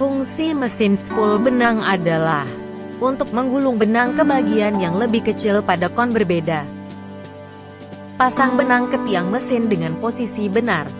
Fungsi mesin spool benang adalah untuk menggulung benang ke bagian yang lebih kecil pada kon berbeda. Pasang benang ke tiang mesin dengan posisi benar.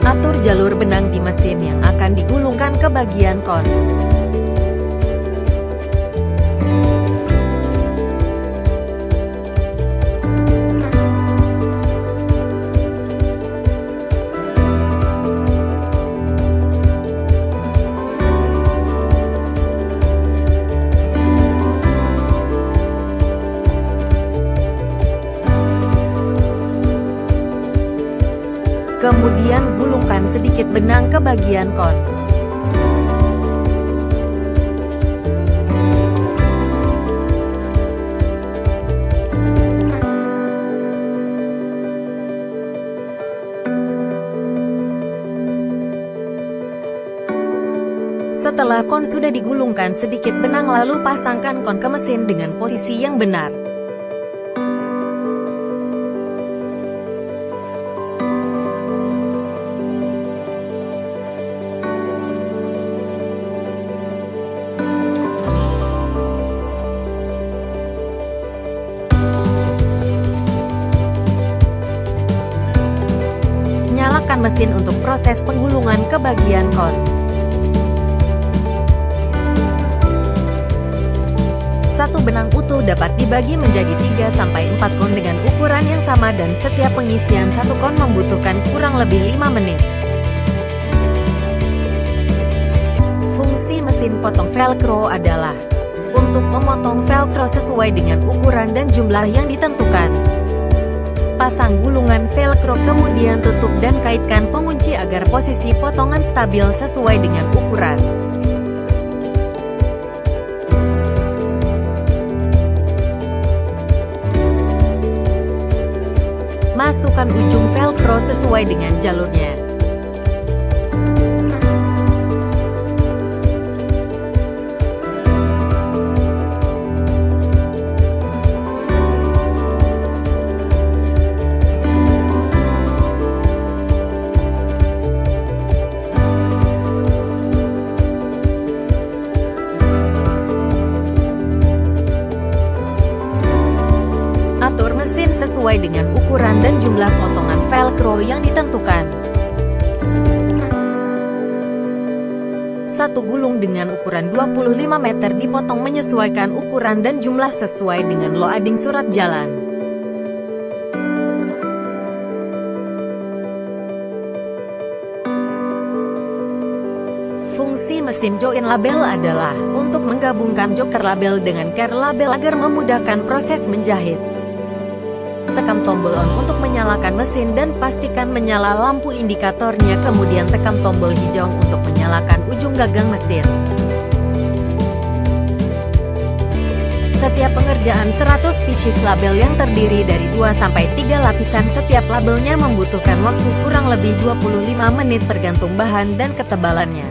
Atur jalur benang di mesin yang akan digulungkan ke bagian kon. Kemudian gulungkan sedikit benang ke bagian kon. Setelah kon sudah digulungkan sedikit benang, lalu pasangkan kon ke mesin dengan posisi yang benar. Nyalakan mesin untuk proses penggulungan ke bagian kon. Satu benang utuh dapat dibagi menjadi 3-4 kon dengan ukuran yang sama, dan setiap pengisian satu kon membutuhkan kurang lebih 5 menit. Fungsi mesin potong velcro adalah untuk memotong velcro sesuai dengan ukuran dan jumlah yang ditentukan. Pasang gulungan velcro, kemudian tutup dan kaitkan pengunci agar posisi potongan stabil sesuai dengan ukuran. Masukkan ujung velcro sesuai dengan jalurnya. Atur mesin sesuai dengan ukuran dan jumlah potongan velcro yang ditentukan. Satu gulung dengan ukuran 25 meter dipotong menyesuaikan ukuran dan jumlah sesuai dengan loading surat jalan. Fungsi mesin join label adalah untuk menggabungkan joker label dengan care label agar memudahkan proses menjahit. Tekan tombol on untuk menyalakan mesin dan pastikan menyala lampu indikatornya, kemudian tekan tombol hijau untuk menyalakan ujung gagang mesin. Setiap pengerjaan 100 pieces label yang terdiri dari 2-3 lapisan, setiap labelnya membutuhkan waktu kurang lebih 25 menit tergantung bahan dan ketebalannya.